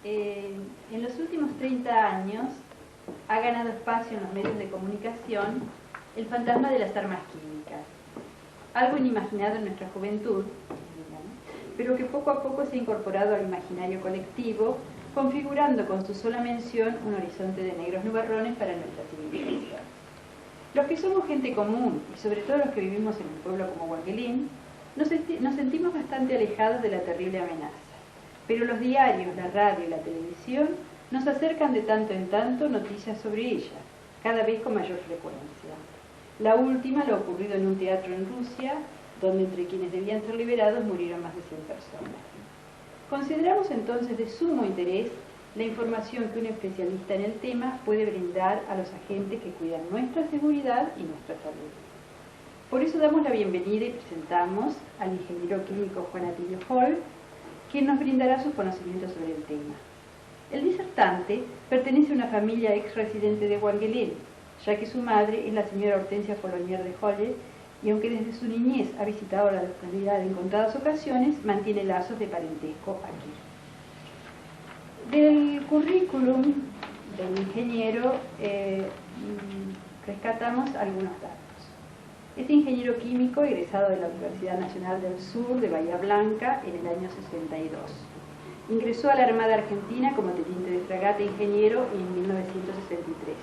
En los últimos 30 años ha ganado espacio en los medios de comunicación el fantasma de las armas químicas, algo inimaginado en nuestra juventud, pero que poco a poco se ha incorporado al imaginario colectivo, configurando con su sola mención un horizonte de negros nubarrones para nuestra civilización. Los que somos gente común, y sobre todo los que vivimos en un pueblo como Huanguelín, nos sentimos bastante alejados de la terrible amenaza. Pero los diarios, la radio y la televisión nos acercan de tanto en tanto noticias sobre ella, cada vez con mayor frecuencia. La última, lo ocurrido en un teatro en Rusia, donde entre quienes debían ser liberados murieron más de 100 personas. Consideramos entonces de sumo interés la información que un especialista en el tema puede brindar a los agentes que cuidan nuestra seguridad y nuestra salud. Por eso damos la bienvenida y presentamos al ingeniero químico Juan Atilio Hall, quien nos brindará sus conocimientos sobre el tema. El disertante pertenece a una familia ex residente de Huanguelín, ya que su madre es la señora Hortensia Folonier de Holle, y aunque desde su niñez ha visitado la localidad en contadas ocasiones, mantiene lazos de parentesco aquí. Del currículum del ingeniero rescatamos algunos datos. Es ingeniero químico egresado de la Universidad Nacional del Sur de Bahía Blanca en el año 62. Ingresó a la Armada Argentina como teniente de fragata ingeniero en 1963.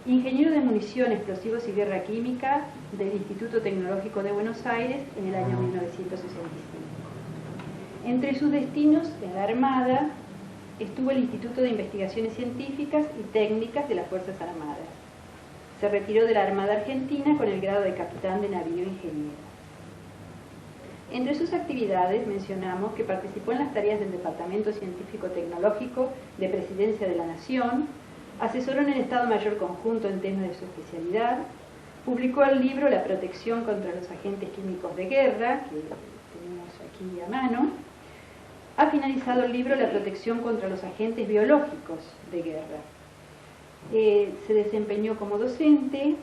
Ingeniero de munición, explosivos y guerra química del Instituto Tecnológico de Buenos Aires en el año 1965. Entre sus destinos en la Armada estuvo el Instituto de Investigaciones Científicas y Técnicas de las Fuerzas Armadas. Se retiró de la Armada Argentina con el grado de capitán de navío ingeniero. Entre sus actividades mencionamos que participó en las tareas del Departamento Científico-Tecnológico de Presidencia de la Nación, asesoró en el Estado Mayor Conjunto en temas de su especialidad, publicó el libro La protección contra los agentes químicos de guerra, que tenemos aquí a mano. Ha finalizado el libro La protección contra los agentes biológicos de guerra. Se desempeñó como docente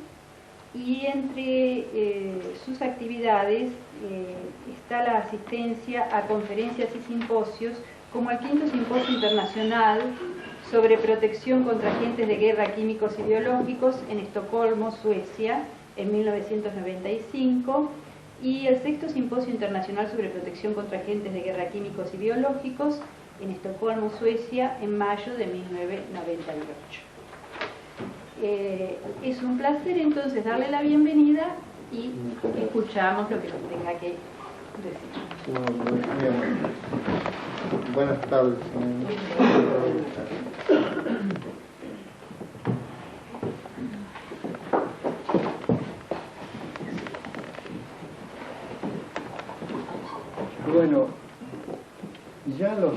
y entre sus actividades está la asistencia a conferencias y simposios como el quinto Simposio Internacional sobre protección contra agentes de guerra químicos y biológicos en Estocolmo, Suecia, en 1995, y el sexto Simposio Internacional sobre protección contra agentes de guerra químicos y biológicos en Estocolmo, Suecia, en mayo de 1998. Es un placer entonces darle la bienvenida y escuchamos lo que nos tenga que decir. Muy bien. Buenas tardes. Bueno, ya los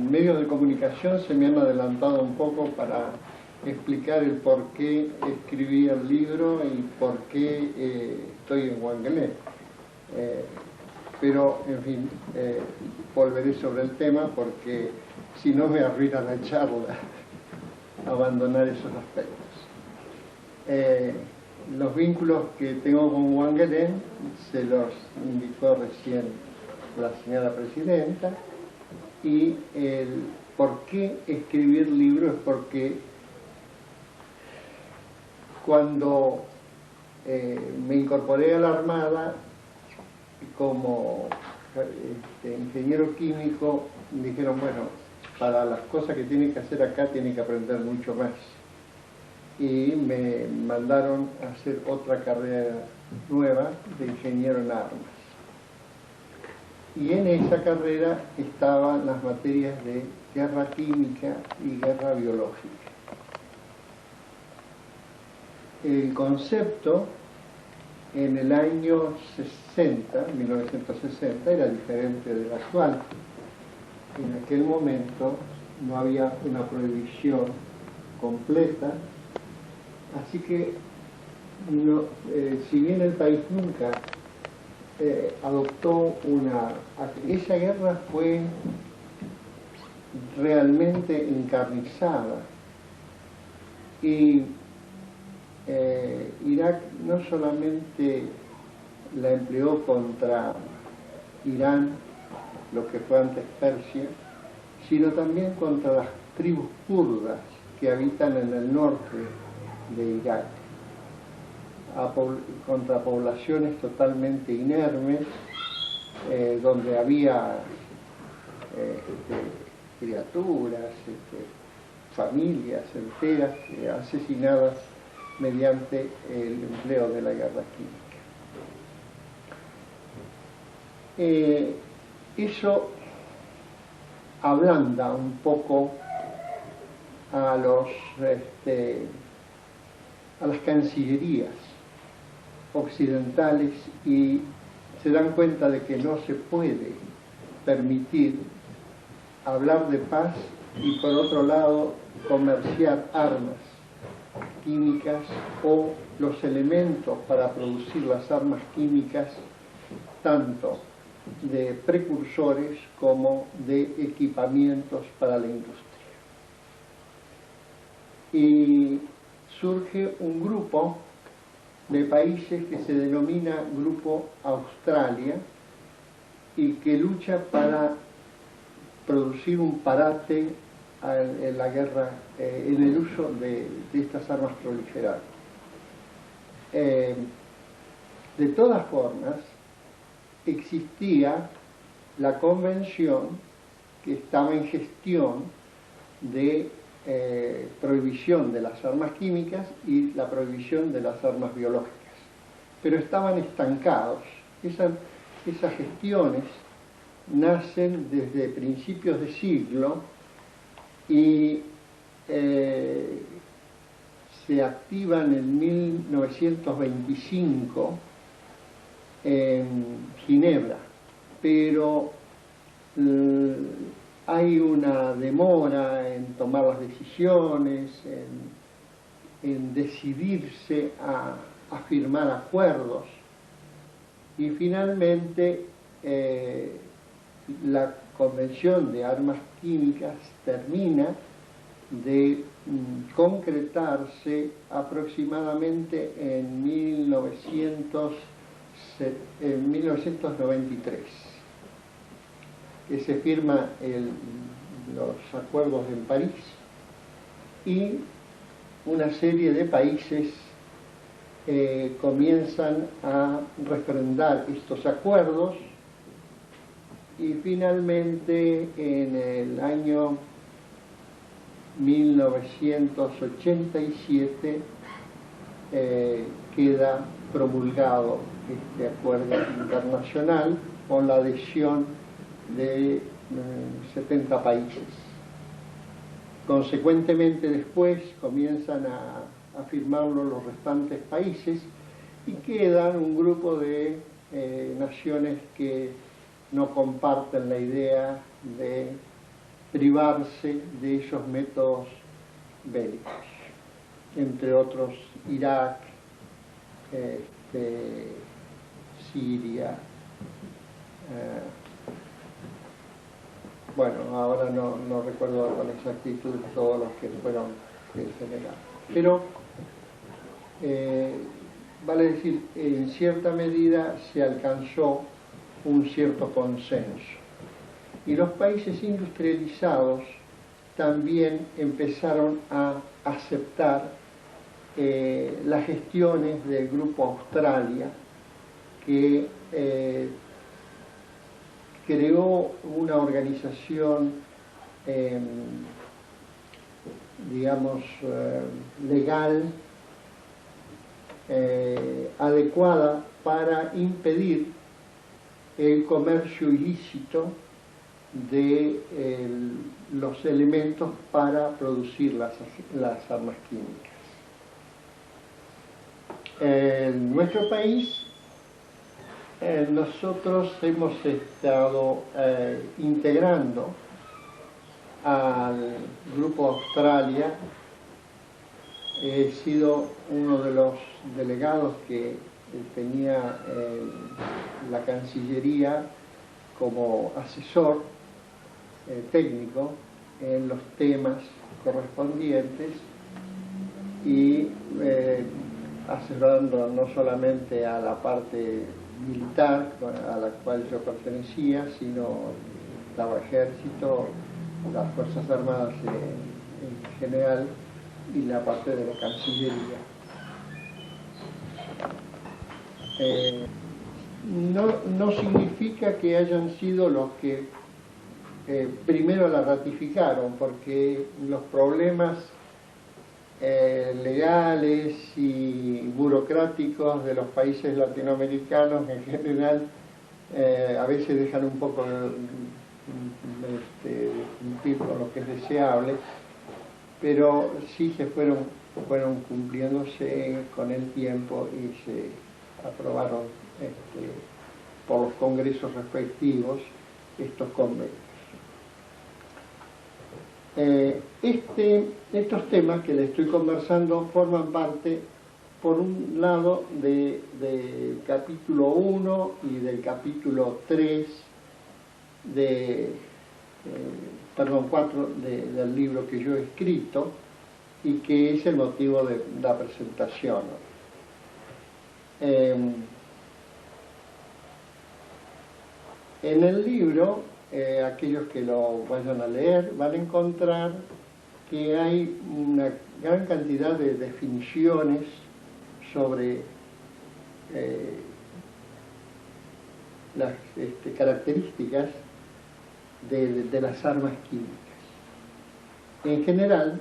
medios de comunicación se me han adelantado un poco para explicar el por qué escribí el libro y por qué estoy en Huanguelín. Pero, en fin, volveré sobre el tema porque si no me arruina la charla abandonar esos aspectos. Los vínculos que tengo con Huanguelín se los indicó recién la señora presidenta, y el por qué escribir libros es porque cuando me incorporé a la Armada como ingeniero químico, dijeron, bueno, para las cosas que tiene que hacer acá tiene que aprender mucho más. Y me mandaron a hacer otra carrera nueva de ingeniero en armas. Y en esa carrera estaban las materias de guerra química y guerra biológica. El concepto en el año 1960, era diferente del actual. En aquel momento no había una prohibición completa, así que no, si bien el país nunca adoptó esa guerra fue realmente encarnizada, y Irak no solamente la empleó contra Irán lo que fue antes Persia, sino también contra las tribus kurdas que habitan en el norte de Irak, contra poblaciones totalmente inermes, donde había criaturas, familias enteras asesinadas mediante el empleo de la guerra química. Eso ablanda un poco a las cancillerías occidentales y se dan cuenta de que no se puede permitir hablar de paz y por otro lado comerciar armas químicas o los elementos para producir las armas químicas, tanto de precursores como de equipamientos para la industria. Y surge un grupo de países que se denomina Grupo Australia y que lucha para producir un parate en la guerra, en el uso de estas armas proliferadas. De todas formas, existía la convención que estaba en gestión de prohibición de las armas químicas y la prohibición de las armas biológicas, pero estaban estancados. Esas gestiones nacen desde principios de siglo y se activan en 1925 en Ginebra, pero hay una demora en tomar las decisiones, en decidirse a firmar acuerdos, y finalmente la Convención de Armas Químicas termina de concretarse aproximadamente en 1993, que se firma los acuerdos en París y una serie de países comienzan a refrendar estos acuerdos, y finalmente en el año 1987 queda promulgado este acuerdo internacional con la adhesión de 70 países. Consecuentemente después comienzan a firmarlo los restantes países y quedan un grupo de naciones que no comparten la idea de privarse de esos métodos bélicos, entre otros Irak, Siria, bueno, ahora no recuerdo con exactitud todos los que fueron del Senegal, pero vale decir, en cierta medida se alcanzó un cierto consenso. Y los países industrializados también empezaron a aceptar las gestiones del Grupo Australia, que creó una organización, digamos, legal, adecuada para impedir el comercio ilícito de los elementos para producir las armas químicas. En nuestro país, nosotros hemos estado integrando al Grupo Australia. He sido uno de los delegados que tenía la Cancillería como asesor técnico en los temas correspondientes y asesorando no solamente a la parte militar a la cual yo pertenecía, sino estaba ejército, las Fuerzas Armadas en general y la parte de la Cancillería. No significa que hayan sido los que primero la ratificaron, porque los problemas legales y burocráticos de los países latinoamericanos en general a veces dejan un poco de cumplir con lo que es deseable, pero sí se fueron cumpliéndose con el tiempo y se aprobaron por los congresos respectivos estos convenios. Estos temas que le estoy conversando forman parte, por un lado, del capítulo 1 y del capítulo 3 4 del libro que yo he escrito y que es el motivo de la presentación. En el libro, aquellos que lo vayan a leer van a encontrar que hay una gran cantidad de definiciones sobre las características de las armas químicas. En general,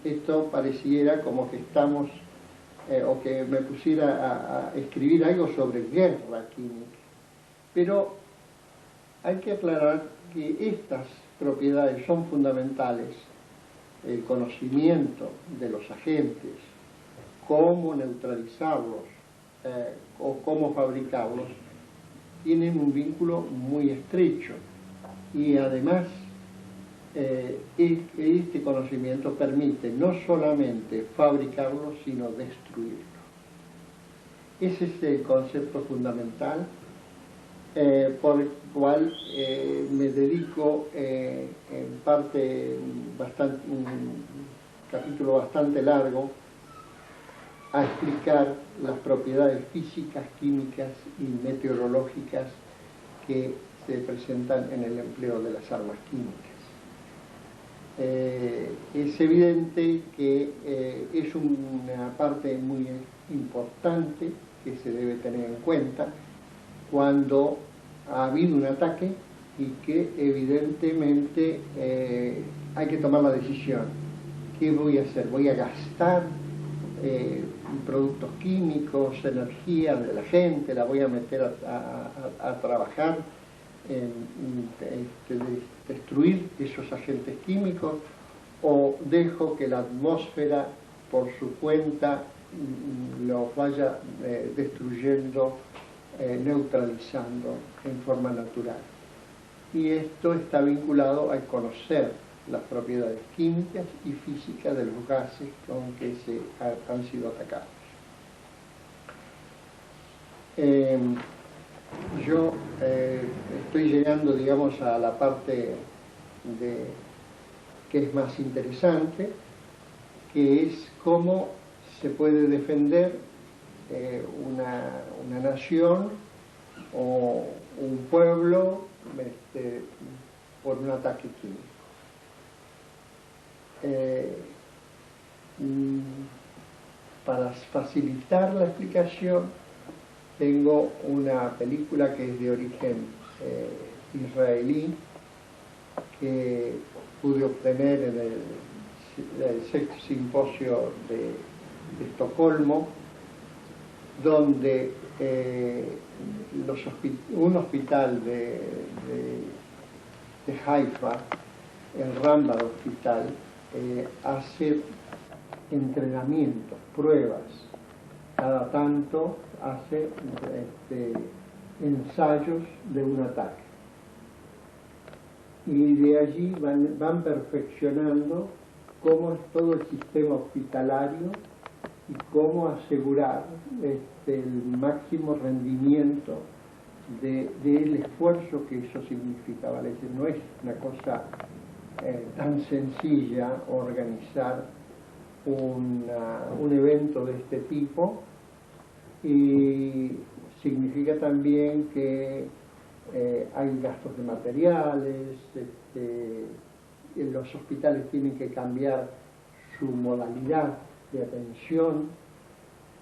esto pareciera como que estamos, o que me pusiera a escribir algo sobre guerra química, pero hay que aclarar que estas propiedades son fundamentales, el conocimiento de los agentes, cómo neutralizarlos o cómo fabricarlos, tienen un vínculo muy estrecho y además este conocimiento permite no solamente fabricarlos, sino destruirlos. Ese es el concepto fundamental por el cual me dedico en parte un capítulo bastante largo a explicar las propiedades físicas, químicas y meteorológicas que se presentan en el empleo de las armas químicas. Es evidente que es una parte muy importante que se debe tener en cuenta cuando ha habido un ataque y que evidentemente hay que tomar la decisión. ¿Qué voy a hacer? ¿Voy a gastar productos químicos, energía de la gente? ¿La voy a meter a trabajar en destruir esos agentes químicos? ¿O dejo que la atmósfera por su cuenta los vaya destruyendo, neutralizando en forma natural? Y esto está vinculado a conocer las propiedades químicas y físicas de los gases con que han sido atacados. Yo estoy llegando, digamos, a la parte que es más interesante, que es cómo se puede defender una nación o un pueblo por un ataque químico. Para facilitar la explicación, tengo una película que es de origen israelí, que pude obtener en el sexto simposio de Estocolmo, donde un hospital de Haifa, el Rambam Hospital, hace entrenamientos, pruebas, cada tanto hace ensayos de un ataque. Y de allí van perfeccionando cómo es todo el sistema hospitalario y cómo asegurar el máximo rendimiento del esfuerzo que eso significa. ¿Vale? No es una cosa tan sencilla organizar un evento de este tipo, y significa también que hay gastos de materiales, los hospitales tienen que cambiar su modalidad de atención,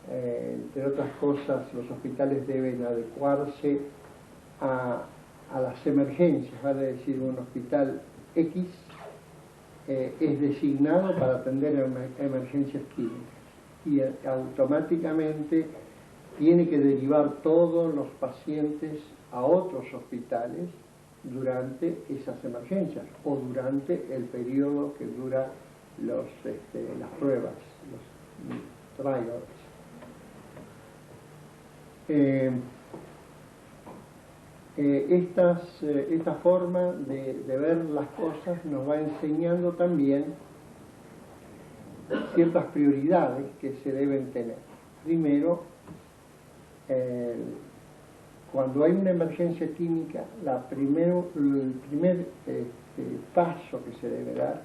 entre otras cosas los hospitales deben adecuarse a las emergencias, vale decir, un hospital X es designado para atender emergencias químicas y automáticamente tiene que derivar todos los pacientes a otros hospitales durante esas emergencias o durante el periodo que dura las pruebas, los trials. Esta forma de ver las cosas nos va enseñando también ciertas prioridades que se deben tener. Primero, cuando hay una emergencia química, el primer paso que se debe dar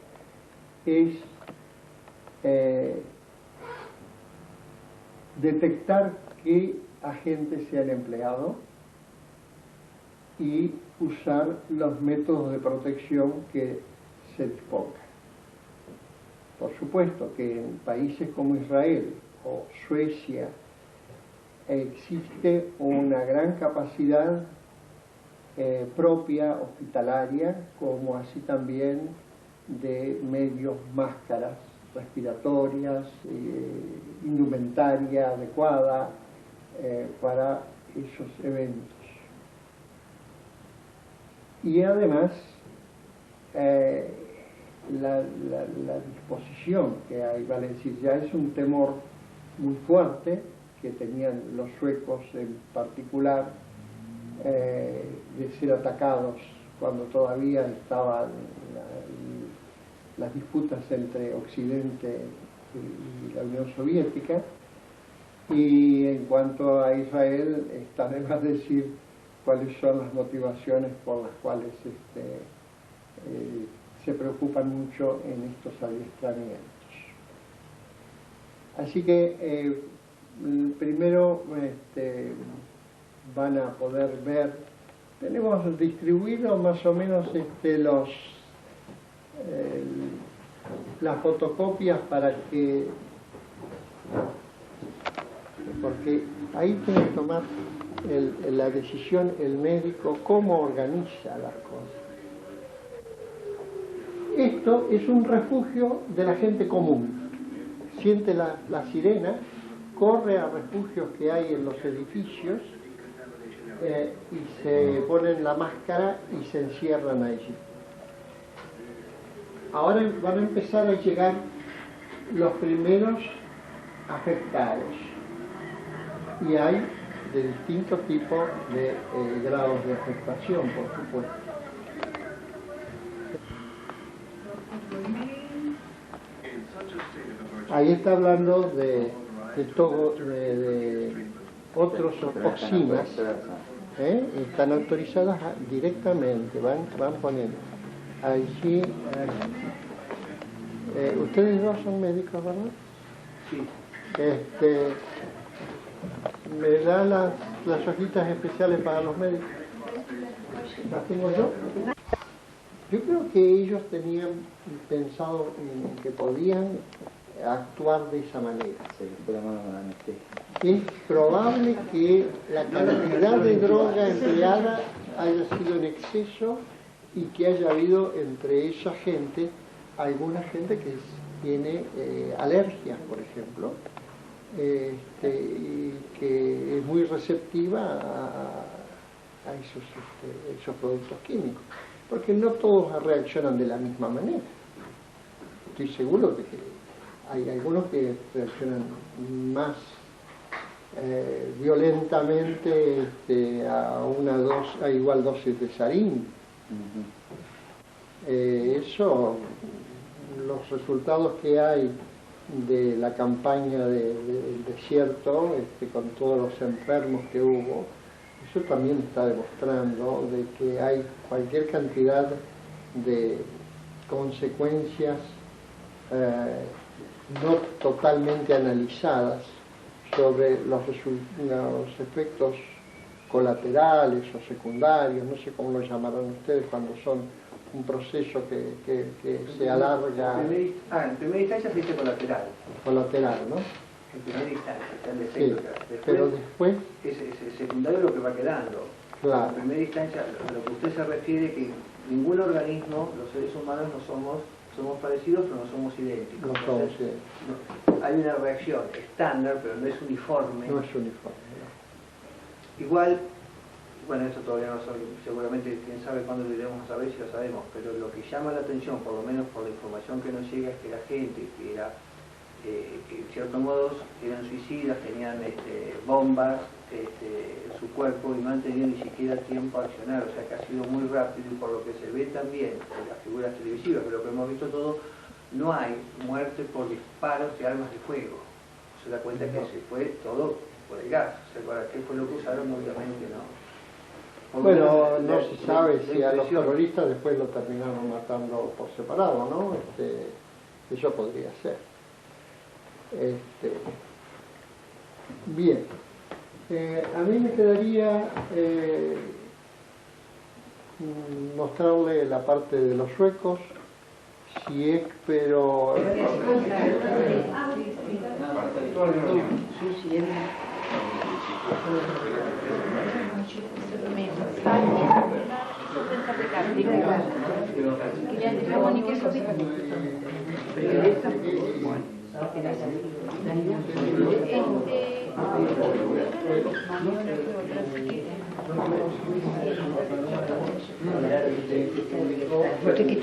es detectar qué agentes se han empleado y usar los métodos de protección que se dispongan. Por supuesto que en países como Israel o Suecia existe una gran capacidad propia hospitalaria, como así también de medios, máscaras respiratorias, indumentaria adecuada para esos eventos. Y además la disposición que hay, vale decir, ya es un temor muy fuerte que tenían los suecos en particular, de ser atacados cuando todavía estaban las disputas entre Occidente y la Unión Soviética. Y en cuanto a Israel, está de más decir cuáles son las motivaciones por las cuales se preocupan mucho en estos adiestramientos. Así que primero van a poder ver, tenemos distribuido más o menos las fotocopias para que, porque ahí tiene que tomar la decisión el médico cómo organiza las cosas. Esto es un refugio de la gente común. Siente la sirena, corre a refugios que hay en los edificios y se ponen la máscara y se encierran allí. Ahora van a empezar a llegar los primeros afectados y hay de distintos tipos de grados de afectación, por supuesto. Ahí está hablando de otros toxinas, están autorizadas directamente, van poniendo. Allí, ustedes dos son médicos, ¿verdad? Sí. ¿Me da las hojitas especiales para los médicos? ¿Las tengo yo? Yo creo que ellos tenían pensado en que podían actuar de esa manera. Es probable que la cantidad de droga empleada haya sido en exceso y que haya habido entre esa gente alguna gente que tiene alergias, por ejemplo, y que es muy receptiva a esos productos químicos, porque no todos reaccionan de la misma manera. Estoy seguro de que hay algunos que reaccionan más violentamente a igual dosis de sarín. Eso, los resultados que hay de la campaña del desierto, con todos los enfermos que hubo, eso también está demostrando de que hay cualquier cantidad de consecuencias no totalmente analizadas sobre los efectos colaterales o secundarios, no sé cómo lo llamarán ustedes cuando son un proceso que se alarga. En primera instancia se dice colateral. Colateral, ¿no? En primera instancia, está el Sí, defecto. pero después... Es secundario lo que va quedando. Claro. En primera instancia, a lo que usted se refiere, que ningún organismo, los seres humanos no somos parecidos, pero no somos idénticos. No somos idénticos. Hay una reacción estándar, pero no es uniforme. No es uniforme. No. Igual, bueno, esto todavía no sabe, seguramente quién sabe cuándo lo iremos a saber, si lo sabemos, pero lo que llama la atención, por lo menos por la información que nos llega, es que la gente que era, que en cierto modo eran suicidas, tenían bombas en su cuerpo y no han tenido ni siquiera tiempo a accionar, o sea que ha sido muy rápido, y por lo que se ve también en las figuras televisivas, pero lo que hemos visto todo, no hay muerte por disparos de armas de fuego. Se da cuenta que se fue todo por el gas, o sea, ¿para qué fue lo que usaron? Obviamente no. Bueno, no se sabe si a los terroristas después lo terminaron matando por separado, ¿no? Eso podría ser. Bien. A mí me quedaría mostrarle la parte de los suecos, si es, pero... Perché tu